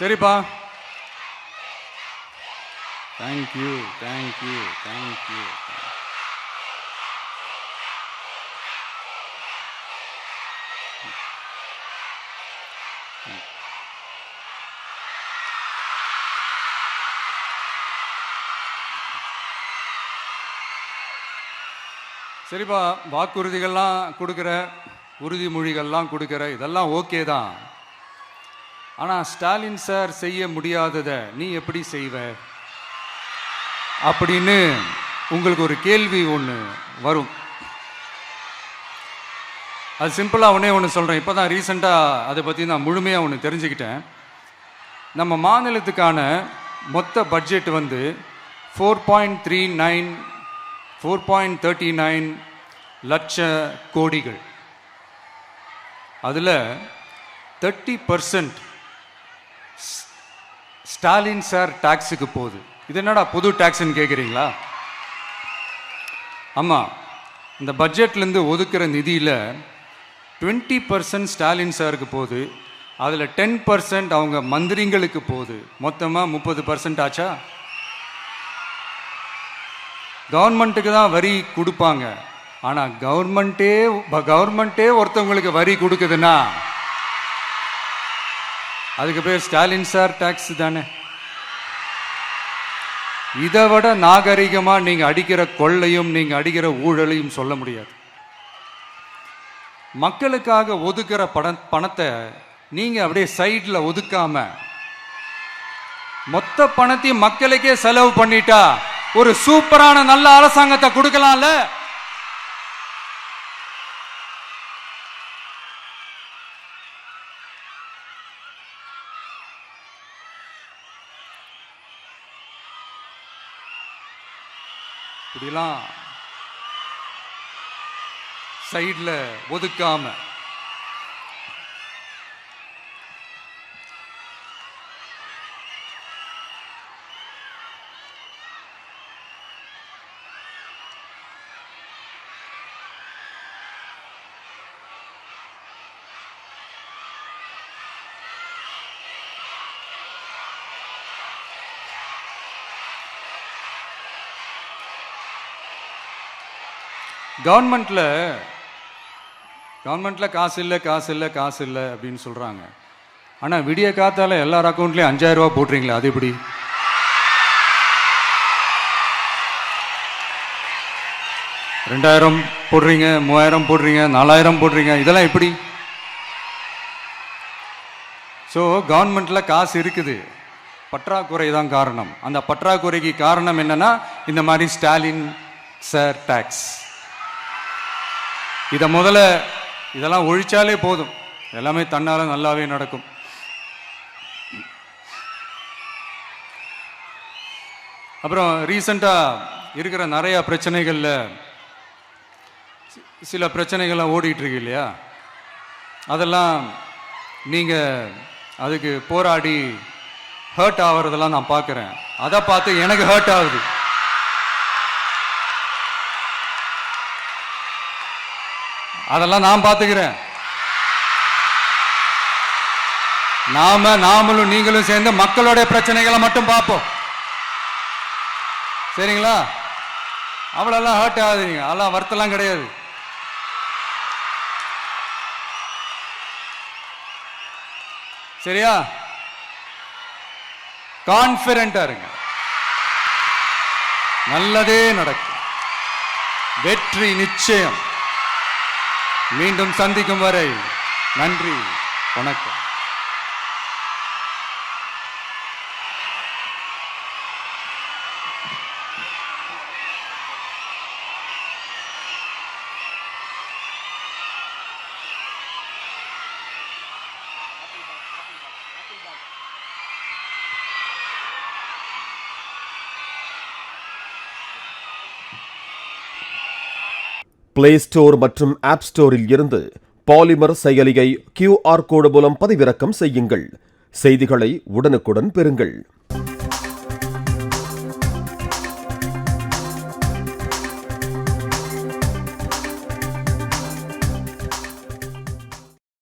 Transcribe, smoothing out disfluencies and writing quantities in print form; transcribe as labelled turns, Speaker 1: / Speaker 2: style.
Speaker 1: சரிப்பா. Thank you thank you thank you. சரிப்பா, வாக்குறுதிகள்லாம் கொடுக்குற, உறுதிமொழிகள்லாம் கொடுக்குற, இதெல்லாம் ஓகே தான். ஆனால் ஸ்டாலின் சார் செய்ய முடியாததை நீ எப்படி செய்வ அப்படின்னு உங்களுக்கு ஒரு கேள்வி ஒன்று வரும். அது சிம்பிளாக ஒன்று சொல்கிறேன். இப்போ தான் ரீசெண்டாக அதை பற்றி நான் முழுமையாக ஒன்று தெரிஞ்சுக்கிட்டேன். நம்ம மாநிலத்துக்கான மொத்த பட்ஜெட் வந்து 4.39 லட்ச கோடிகள். அதில் 30% ஸ்டாலின் சார் டாக்ஸுக்கு போகுது. இது என்னடா புது டாக்ஸ்ன்னு கேட்குறீங்களா? ஆமாம், இந்த பட்ஜெட்லேருந்து ஒதுக்குற நிதியில் 20% ஸ்டாலின் சாருக்கு போகுது. அதில் 10% அவங்க மந்திரிங்களுக்கு போகுது. மொத்தமாக 30% ஆச்சா? கவர்மெண்ட்டுக்கு தான் வரி கொடுப்பாங்க. ஆனால் கவர்மெண்ட்டே ஒருத்தவங்களுக்கு வரி கொடுக்குதுன்னா அதுக்கு பேர் ஸ்டாலின் சார் டாக்ஸ் தானே. இதை விட நாகரிகமாக நீங்கள் அடிக்கிற கொள்ளையும் நீங்கள் அடிக்கிற ஊழலையும் சொல்ல முடியாது. மக்களுக்காக ஒதுக்குற பணத்தை நீங்கள் அப்படியே சைடில் ஒதுக்காம மொத்த பணத்தையும் மக்களுக்கே செலவு பண்ணிட்டா ஒரு சூப்பரான நல்ல அரசாங்கத்தை கொடுக்கலாம்ல. இப்படிலாம் சைடில் ஒதுக்காம கவர்மெண்ட்ல காசு இல்லை அப்படின்னு சொல்றாங்க. ஆனால் விடிய காத்தால எல்லார் அக்கௌண்ட்லயும் 5000 ரூபா போட்டுறீங்களா? அது எப்படி? $2000 போடுறீங்க, 3000 போடுறீங்க, 4000 போடுறீங்க, இதெல்லாம் எப்படி? ஸோ கவர்மெண்ட்ல காசு இருக்குது, பற்றாக்குறை தான் காரணம். அந்த பற்றாக்குறைக்கு காரணம் என்னன்னா இந்த மாதிரி ஸ்டாலின் சார் டாக்ஸ். இதெல்லாம் ஒழிச்சாலே போதும், எல்லாமே தன்னால நல்லாவே நடக்கும். அப்புறம் ரீசண்டா இருக்கிற நிறைய பிரச்சனைகள்ல சில பிரச்சனைகள்லாம் ஓடிட்டு இருக்கு இல்லையா? அதெல்லாம் நீங்க அதுக்கு போராடி ஹர்ட் ஆகிறதெல்லாம் நான் பார்க்குறேன். அதை பார்த்து எனக்கு ஹர்ட் ஆகுது. அதெல்லாம் நான் பார்த்துக்கிறேன். நாமளும் நீங்களும் சேர்ந்து மக்களுடைய பிரச்சனைகளை மட்டும் பார்ப்போம், சரிங்களா? அவ்வளோலாம் ஹர்ட் ஆகுதுங்க, அதெல்லாம் வருத்தலாம் கிடையாது. சரியா? கான்ஃபிடென்ட்டா இருங்க, நல்லதே நடக்கும், வெற்றி நிச்சயம். மீண்டும் சந்திக்கும் வரை நன்றி, வணக்கம்.
Speaker 2: பிளே ஸ்டோர் மற்றும் ஆப் ஸ்டோரில் இருந்து பாலிமர் செயலியை QR கோடு மூலம் பதிவிறக்கம் செய்யுங்கள். செய்திகளை உடனுக்குடன் பெறுங்கள்.